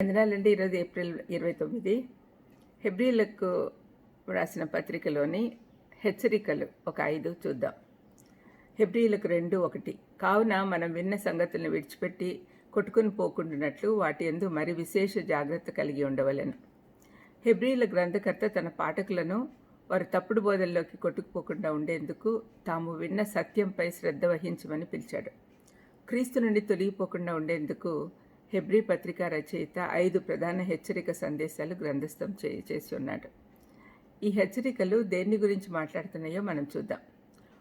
వందనాలండి. ఈరోజు ఏప్రిల్ 29. హెబ్రీలకు రాసిన పత్రికలోని హెచ్చరికలు ఒక 5 చూద్దాం. హెబ్రీలకు 2:1 కావున మనం విన్న సంగతులను విడిచిపెట్టి కొట్టుకుని పోకుండానట్లు వాటి యందు మరి విశేష జాగ్రత్త కలిగి ఉండవలెను. హెబ్రీల గ్రంథకర్త తన పాఠకులను వారు తప్పుడు బోధల్లోకి కొట్టుకుపోకుండా ఉండేందుకు తాము విన్న సత్యంపై శ్రద్ధ వహించమని పిలిచాడు. క్రీస్తు నుండి తొలగిపోకుండా ఉండేందుకు హెబ్రీ పత్రిక రచయిత 5 ప్రధాన హెచ్చరిక సందేశాలు గ్రంథస్థం చేసి ఉన్నాడు. ఈ హెచ్చరికలు దేన్ని గురించి మాట్లాడుతున్నాయో మనం చూద్దాం.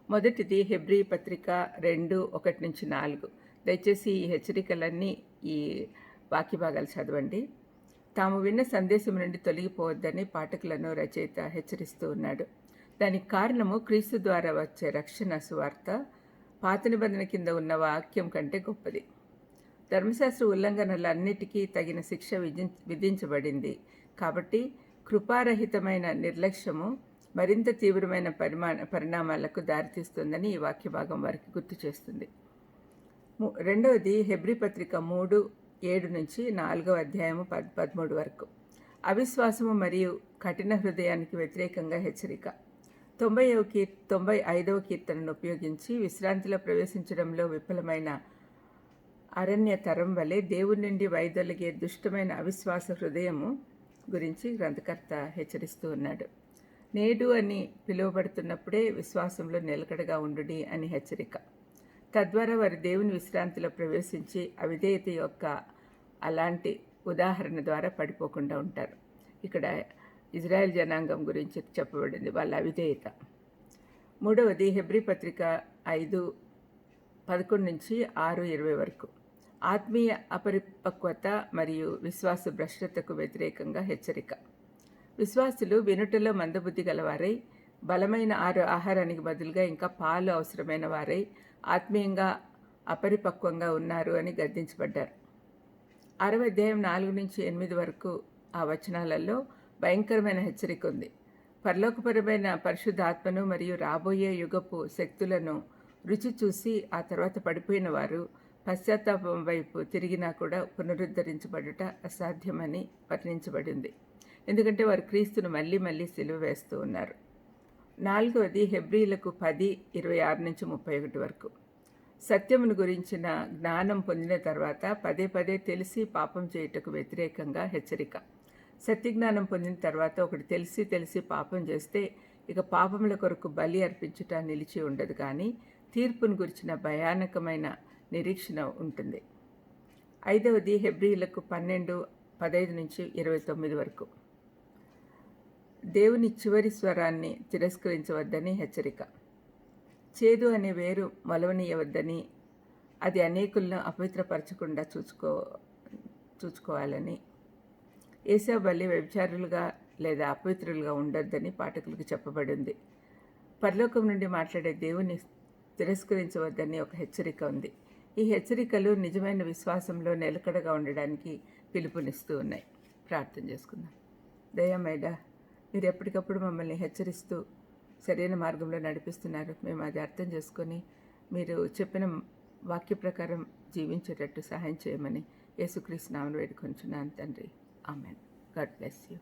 మొదటిది హెబ్రీ పత్రిక 2:1-4. దయచేసి ఈ హెచ్చరికలన్నీ ఈ వాక్య భాగాలు చదవండి. తాము విన్న సందేశం నుండి తొలగిపోవద్దని పాఠకులను రచయిత హెచ్చరిస్తూ ఉన్నాడు. దానికి కారణము క్రీస్తు ద్వారా వచ్చే రక్షణ సువార్త పాత నిబంధన కింద ఉన్న వాక్యం కంటే గొప్పది. ధర్మశాస్త్ర ఉల్లంఘనలన్నిటికీ తగిన శిక్ష విధించబడింది. కాబట్టి కృపారహితమైన నిర్లక్ష్యము మరింత తీవ్రమైన పరిణామాలకు దారితీస్తుందని ఈ వాక్య భాగం వారికి గుర్తు చేస్తుంది. రెండవది హెబ్రీ పత్రిక 3:7-4 వరకు. అవిశ్వాసము మరియు కఠిన హృదయానికి వ్యతిరేకంగా హెచ్చరిక. 95వ కీర్తనను ఉపయోగించి విశ్రాంతిలో ప్రవేశించడంలో విఫలమైన అరణ్య తరం వలె దేవుని నుండి వైదొలిగే దుష్టమైన అవిశ్వాస హృదయము గురించి గ్రంథకర్త హెచ్చరిస్తూ ఉన్నాడు. నేడు అని పిలువబడుతున్నప్పుడే విశ్వాసంలో నిలకడగా ఉండుడి అని హెచ్చరిక. తద్వారా వారు దేవుని విశ్రాంతిలో ప్రవేశించి అవిధేయత యొక్క అలాంటి ఉదాహరణ ద్వారా పడిపోకుండా ఉంటారు. ఇక్కడ ఇజ్రాయెల్ జనాంగం గురించి చెప్పబడింది, వాళ్ళ అవిధేయత. మూడవది హెబ్రీ పత్రిక 5:11-6:20 వరకు. ఆత్మీయ అపరిపక్వత మరియు విశ్వాస భ్రష్టతకు వ్యతిరేకంగా హెచ్చరిక. విశ్వాసులు వినుటలో మందబుద్ధి గలవారై బలమైన ఆహారానికి బదులుగా ఇంకా పాలు అవసరమైన వారై ఆత్మీయంగా అపరిపక్వంగా ఉన్నారు అని గద్దించబడ్డారు. 6వ అధ్యాయం 4-8 వరకు ఆ వచనాలలో భయంకరమైన హెచ్చరిక ఉంది. పరలోకపరమైన పరిశుద్ధాత్మను మరియు రాబోయే యుగపు శక్తులను రుచి చూసి ఆ తర్వాత పడిపోయిన వారు పశ్చాత్తాపం వైపు తిరిగినా కూడా పునరుద్ధరించబడుట అసాధ్యమని వర్ణించబడింది. ఎందుకంటే వారు క్రీస్తును మళ్ళీ సిలువ వేస్తూ ఉన్నారు. 4వది హెబ్రీలకు 10:26-31 వరకు. సత్యమును గురించిన జ్ఞానం పొందిన తర్వాత పదే తెలిసి పాపం చేయుటకు వ్యతిరేకంగా హెచ్చరిక. సత్యజ్ఞానం పొందిన తర్వాత ఒకటి తెలిసి పాపం చేస్తే ఇక పాపముల కొరకు బలి అర్పించుట నిలిచి ఉండదు, కానీ తీర్పును గురించిన భయానకమైన నిరీక్షణ ఉంటుంది. 5వది హెబ్రీలకు 12:15-29 వరకు. దేవుని చివరి స్వరాన్ని తిరస్కరించవద్దని హెచ్చరిక. చేదు అనే వేరు మొలవనీయవద్దని, అది అనేకులను అపవిత్రపరచకుండా చూసుకోవాలని, ఏశావు వలె వ్యభిచారులుగా లేదా అపవిత్రులుగా ఉండొద్దని పాఠకులకు చెప్పబడింది. పరలోకం నుండి మాట్లాడే దేవుని తిరస్కరించవద్దని ఒక హెచ్చరిక ఉంది. ఈ హెచ్చరికలు నిజమైన విశ్వాసంలో నిలకడగా ఉండడానికి పిలుపునిస్తూ ఉన్నాయి. ప్రార్థన చేసుకుందాం. దయామేడా, మీరు ఎప్పటికప్పుడు మమ్మల్ని హెచ్చరిస్తూ సరైన మార్గంలో నడిపిస్తున్నారు. మేము అది అర్థం చేసుకొని మీరు చెప్పిన వాక్య ప్రకారం జీవించేటట్టు సహాయం చేయమని యేసుక్రీస్తు నామమున వేడుకొంచున్నాను తండ్రి. ఆమెన్. God bless you.